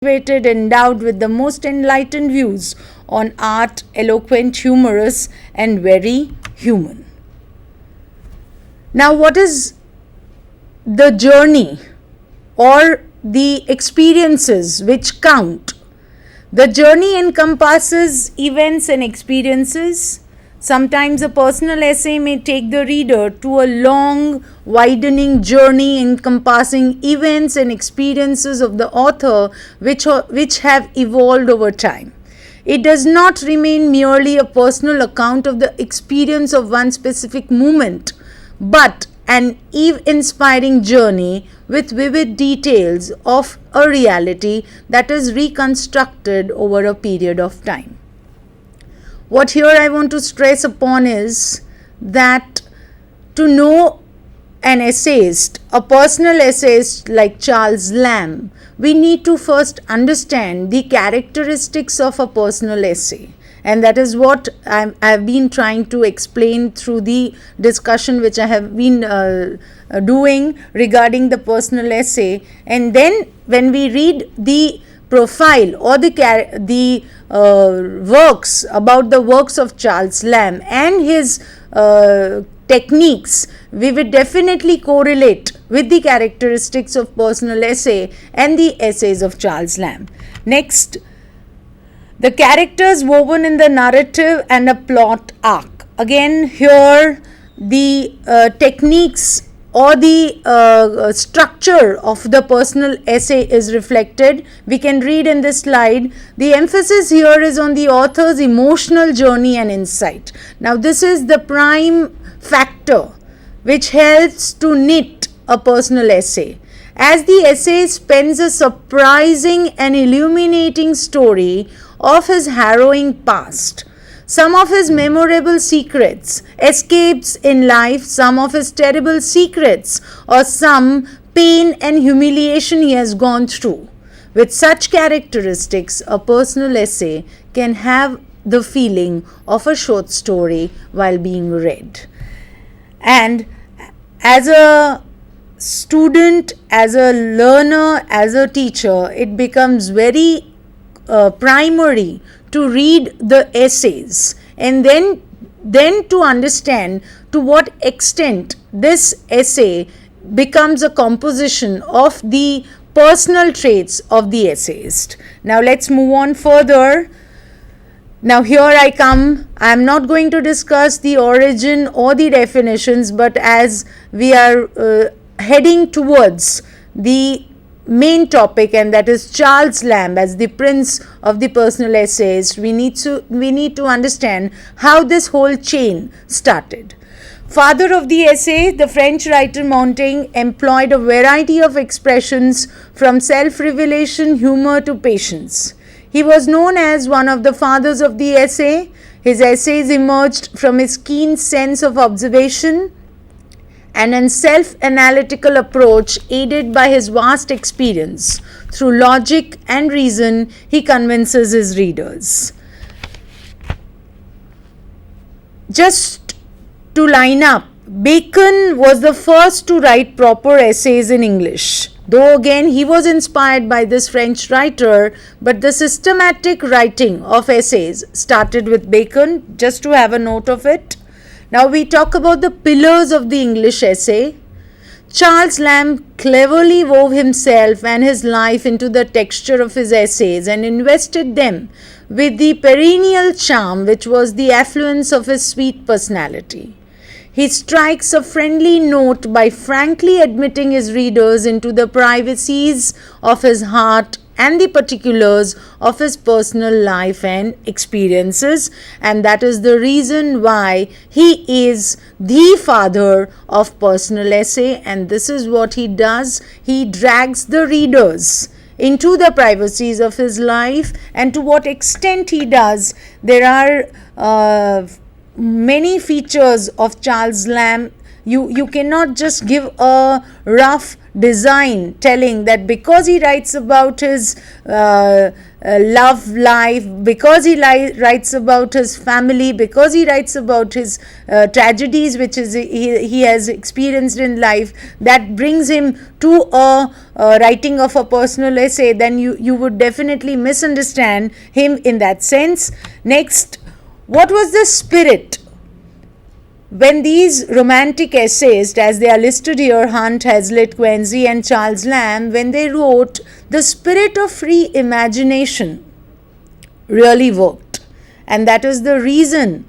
endowed with the most enlightened views on art, eloquent, humorous, and very human. Now, what is the journey or the experiences which count? The journey encompasses events and experiences. Sometimes a personal essay may take the reader to a long, widening journey encompassing events and experiences of the author which have evolved over time. It does not remain merely a personal account of the experience of one specific moment, but an inspiring journey with vivid details of a reality that is reconstructed over a period of time. What here I want to stress upon is that to know an essayist, a personal essayist like Charles Lamb, we need to first understand the characteristics of a personal essay. And that is what I have been trying to explain through the discussion which I have been doing regarding the personal essay. And then when we read the profile or the works about the works of Charles Lamb and his techniques, we will definitely correlate with the characteristics of personal essay and the essays of Charles Lamb. Next, the characters woven in the narrative and a plot arc. Again, here the techniques or the structure of the personal essay is reflected. We can read in this slide. The emphasis here is on the author's emotional journey and insight. Now, this is the prime factor which helps to knit a personal essay. As the essay spends a surprising and illuminating story of his harrowing past, some of his memorable secrets, escapes in life, some of his terrible secrets, or some pain and humiliation he has gone through. With such characteristics, a personal essay can have the feeling of a short story while being read. And as a student, as a learner, as a teacher, it becomes very primary to read the essays and then to understand to what extent this essay becomes a composition of the personal traits of the essayist. Now let's move on further. Now here I am not going to discuss the origin or the definitions, but as we are heading towards the main topic, and that is Charles Lamb as the prince of the personal essays, we need to understand how this whole chain started. Father of the essay, the French writer Montaigne employed a variety of expressions from self-revelation, humor to patience. He was known as one of the fathers of the essay. His essays emerged from his keen sense of observation and a self-analytical approach aided by his vast experience. Through logic and reason, he convinces his readers. Just to line up, Bacon was the first to write proper essays in English. Though again he was inspired by this French writer, but the systematic writing of essays started with Bacon, just to have a note of it. Now we talk about the pillars of the English essay. Charles Lamb cleverly wove himself and his life into the texture of his essays and invested them with the perennial charm which was the affluence of his sweet personality. He strikes a friendly note by frankly admitting his readers into the privacies of his heart and the particulars of his personal life and experiences, and that is the reason why he is the father of personal essay. And this is what he does. He drags the readers into the privacies of his life, and to what extent he does, there are many features of Charles Lamb You cannot just give a rough design telling that because he writes about his love life, because he writes about his family, because he writes about his tragedies which he has experienced in life, that brings him to a writing of a personal essay, then you would definitely misunderstand him in that sense. Next, what was the spirit when these romantic essayists, as they are listed here, Hunt, Hazlitt, Quincy and Charles Lamb, when they wrote, the spirit of free imagination really worked. And that is the reason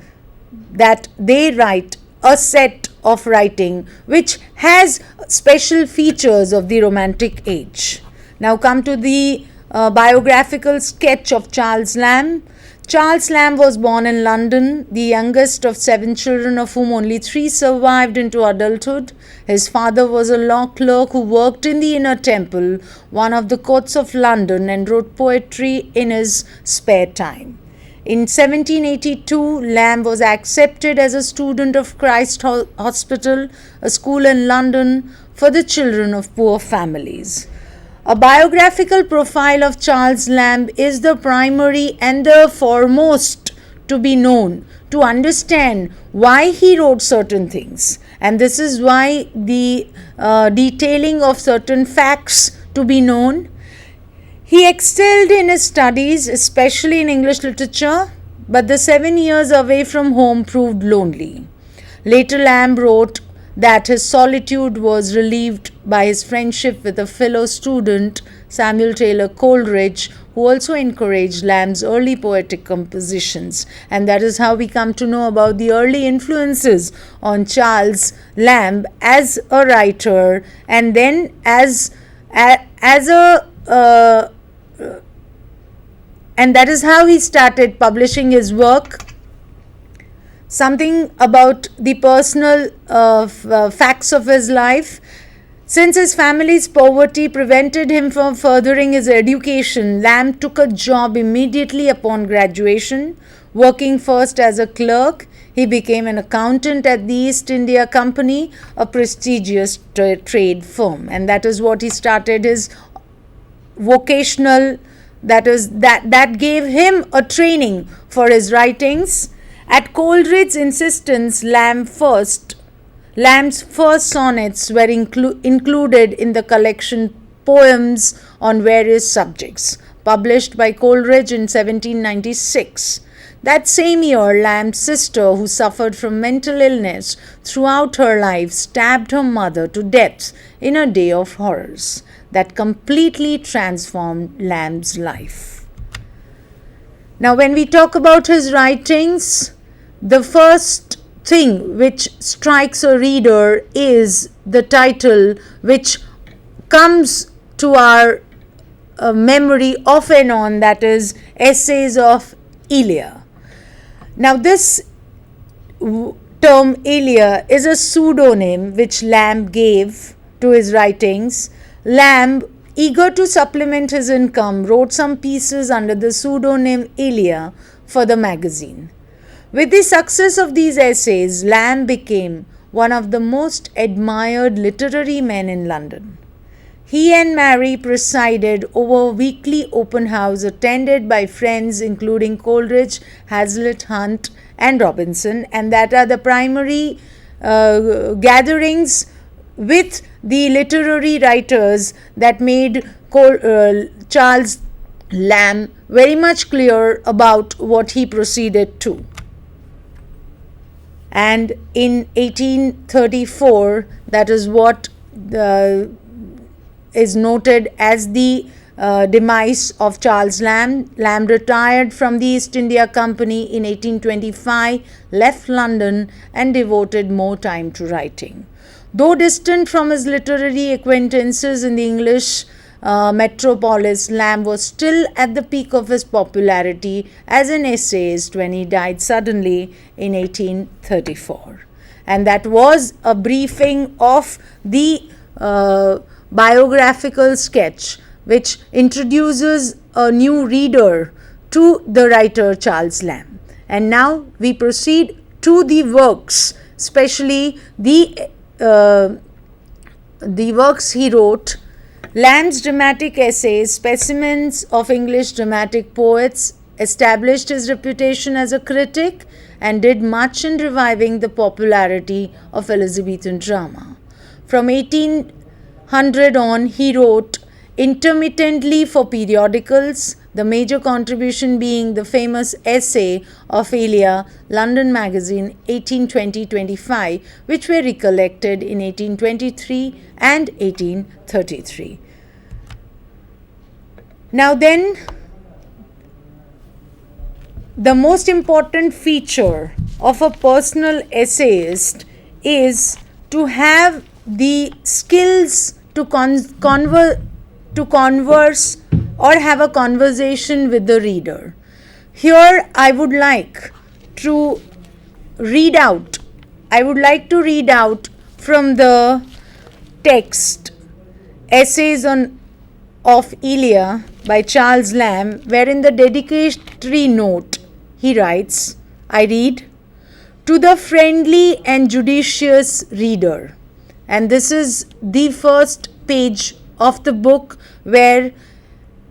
that they write a set of writing which has special features of the Romantic age. Now come to the biographical sketch of Charles Lamb. Charles Lamb was born in London, the youngest of 7 children, of whom only 3 survived into adulthood. His father was a law clerk who worked in the Inner Temple, one of the courts of London, and wrote poetry in his spare time. In 1782, Lamb was accepted as a student of Christ Hospital, a school in London for the children of poor families. A biographical profile of Charles Lamb is the primary and the foremost to be known to understand why he wrote certain things. And this is why the detailing of certain facts to be known. He excelled in his studies, especially in English literature, but the 7 years away from home proved lonely. Later, Lamb wrote that his solitude was relieved by his friendship with a fellow student, Samuel Taylor Coleridge, who also encouraged Lamb's early poetic compositions. And that is how we come to know about the early influences on Charles Lamb as a writer, and then as a and that is how he started publishing his work. Something about the personal facts of his life. Since his family's poverty prevented him from furthering his education, Lamb took a job immediately upon graduation, working first as a clerk. He became an accountant at the East India Company, a prestigious trade firm, and that is what he started his vocational, that gave him a training for his writings. At Coleridge's insistence, Lamb's first sonnets were included in the collection Poems on Various Subjects, published by Coleridge in 1796. That same year, Lamb's sister, who suffered from mental illness throughout her life, stabbed her mother to death in a day of horrors that completely transformed Lamb's life. Now, when we talk about his writings, the first thing which strikes a reader is the title, which comes to our memory off and on, that is Essays of Ilia. Now, this term Ilia is a pseudonym which Lamb gave to his writings. Lamb, eager to supplement his income, wrote some pieces under the pseudonym Ilia for the magazine. With the success of these essays, Lamb became one of the most admired literary men in London. He and Mary presided over a weekly open house attended by friends including Coleridge, Hazlitt, Hunt and Robinson, and that are the primary gatherings with the literary writers that made Charles Lamb very much clear about what he proceeded to. And in 1834, that is what is noted as the demise of Charles Lamb. Lamb retired from the East India Company in 1825, left London and devoted more time to writing. Though distant from his literary acquaintances in the English metropolis, Lamb was still at the peak of his popularity as an essayist when he died suddenly in 1834. And that was a briefing of the biographical sketch, which introduces a new reader to the writer Charles Lamb. And now we proceed to the works, especially the the works he wrote, Lamb's dramatic essays, Specimens of English Dramatic Poets, established his reputation as a critic and did much in reviving the popularity of Elizabethan drama. From 1800 on, he wrote intermittently for periodicals, the major contribution being the famous essay of Ilia, London Magazine, 1820-25, which were recollected in 1823 and 1833. Now then, the most important feature of a personal essayist is to have the skills to converse or have a conversation with the reader. Here I would like to read out from the text Essays of Ilia by Charles Lamb, where in the dedicatory note he writes, I read, to the friendly and judicious reader. And this is the first page of the book where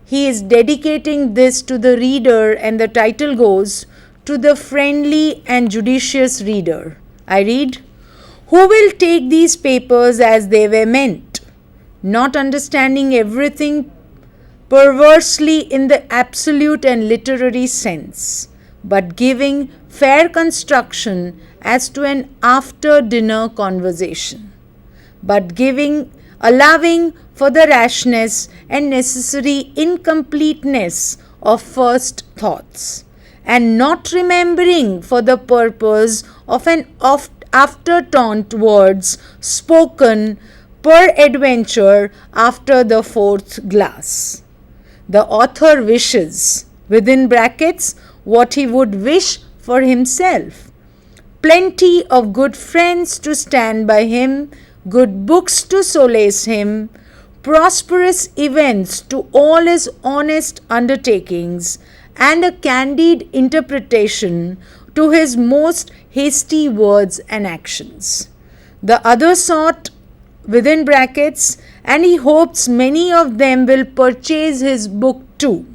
he is dedicating this to the reader, and the title goes, to the friendly and judicious reader. I read, who will take these papers as they were meant, not understanding everything perversely in the absolute and literary sense, but giving fair construction as to an after-dinner conversation, but allowing for the rashness and necessary incompleteness of first thoughts, and not remembering for the purpose of an afterthought words spoken peradventure after the fourth glass. The author wishes, within brackets, what he would wish for himself. Plenty of good friends to stand by him, good books to solace him, prosperous events to all his honest undertakings, and a candid interpretation to his most hasty words and actions. The other sort, within brackets, and he hopes many of them will purchase his book too.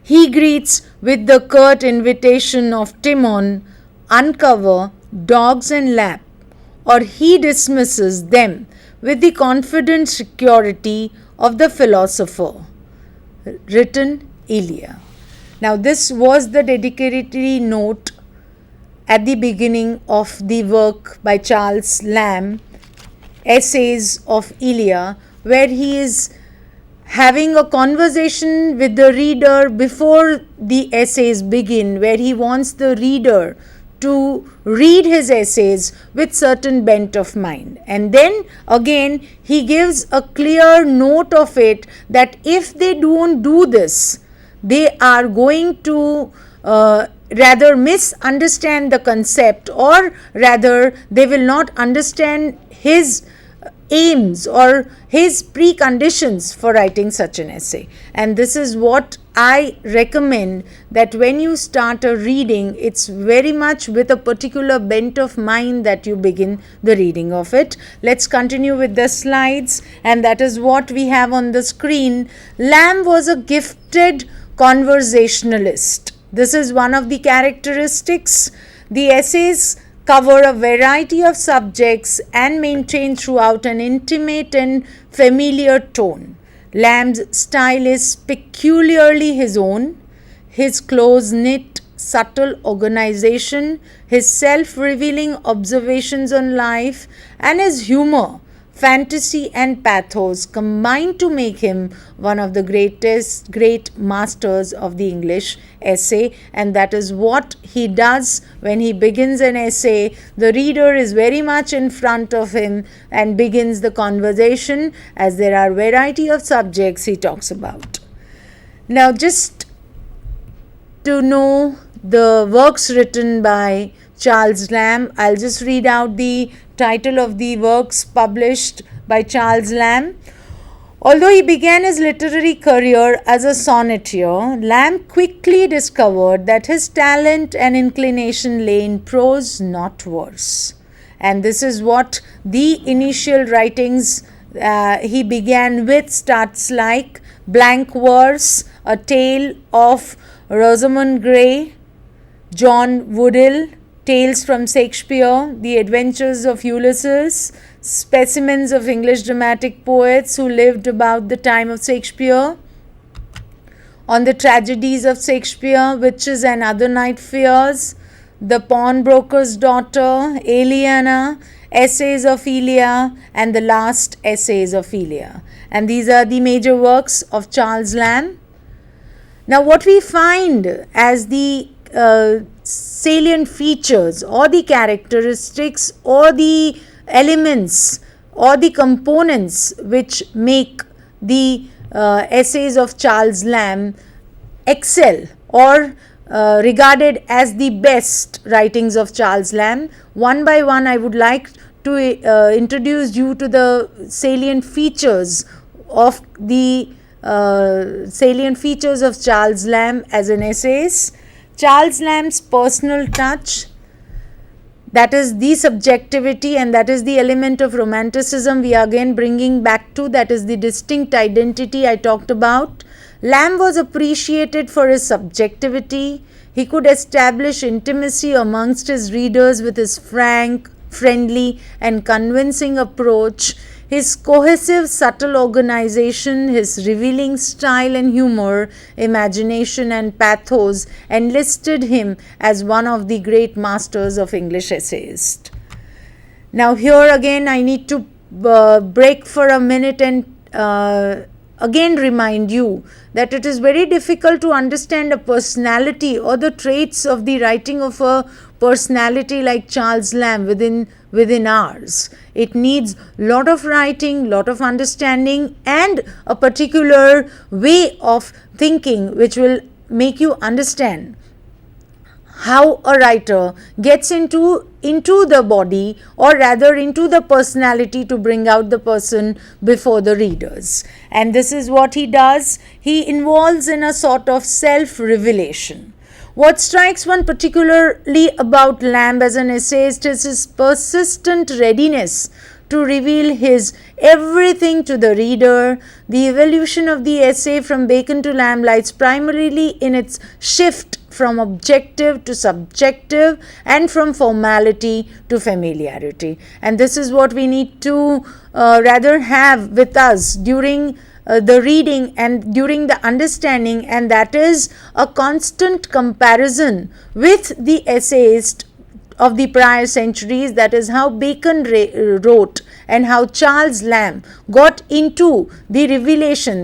He greets with the curt invitation of Timon, uncover, dogs and lap, or he dismisses them with the confident security of the philosopher. Written Ilia. Now this was the dedicatory note at the beginning of the work by Charles Lamb, Essays of Ilia, where he is having a conversation with the reader before the essays begin, where he wants the reader to read his essays with certain bent of mind. And then again he gives a clear note of it that if they don't do this, they are going to rather misunderstand the concept, or rather they will not understand his aims or his preconditions for writing such an essay. And this is what I recommend, that when you start a reading, it's very much with a particular bent of mind that you begin the reading of it. Let's continue with the slides, and that is what we have on the screen. Lamb was a gifted conversationalist. This is one of the characteristics. The essays cover a variety of subjects and maintain throughout an intimate and familiar tone. Lamb's style is peculiarly his own. His close-knit, subtle organization, his self-revealing observations on life, and his humor, fantasy and pathos combine to make him one of the great masters of the English essay. And that is what he does when he begins an essay. The reader is very much in front of him and begins the conversation, as there are variety of subjects he talks about. Now, just to know the works written by Charles Lamb, I'll just read out the title of the works published by Charles Lamb. Although he began his literary career as a sonneteer, Lamb quickly discovered that his talent and inclination lay in prose, not verse. And this is what the initial writings he began with starts like: Blank Verse, A Tale of Rosamund Grey, John Woodell, Tales from Shakespeare, The Adventures of Ulysses, Specimens of English Dramatic Poets who lived about the time of Shakespeare, On the Tragedies of Shakespeare, Witches and Other Night Fears, The Pawnbroker's Daughter, Aliena, Essays of Ilia, and The Last Essays of Ilia. And these are the major works of Charles Lamb. Now, what we find as the salient features or the characteristics or the elements or the components which make the essays of Charles Lamb excel or regarded as the best writings of Charles Lamb, one by one I would like to introduce you to the salient features of the salient features of Charles Lamb as an essayist. Charles Lamb's personal touch, that is the subjectivity, and that is the element of romanticism we are again bringing back to, that is the distinct identity I talked about. Lamb was appreciated for his subjectivity. He could establish intimacy amongst his readers with his frank, friendly, and convincing approach. His cohesive, subtle organization, his revealing style and humor, imagination and pathos enlisted him as one of the great masters of English essayists. Now here again I need to break for a minute and again remind you that it is very difficult to understand a personality or the traits of the writing of a personality like Charles Lamb within hours. It needs lot of writing, lot of understanding, and a particular way of thinking which will make you understand how a writer gets into the body, or rather into the personality, to bring out the person before the readers. And this is what he does. He involves in a sort of self-revelation. What strikes one particularly about Lamb as an essayist is his persistent readiness to reveal his everything to the reader. The evolution of the essay from Bacon to Lamb lies primarily in its shift from objective to subjective and from formality to familiarity. And this is what we need to rather have with us during the reading and during the understanding, and that is a constant comparison with the essayist of the prior centuries. That is how Bacon wrote and how Charles Lamb got into the revelation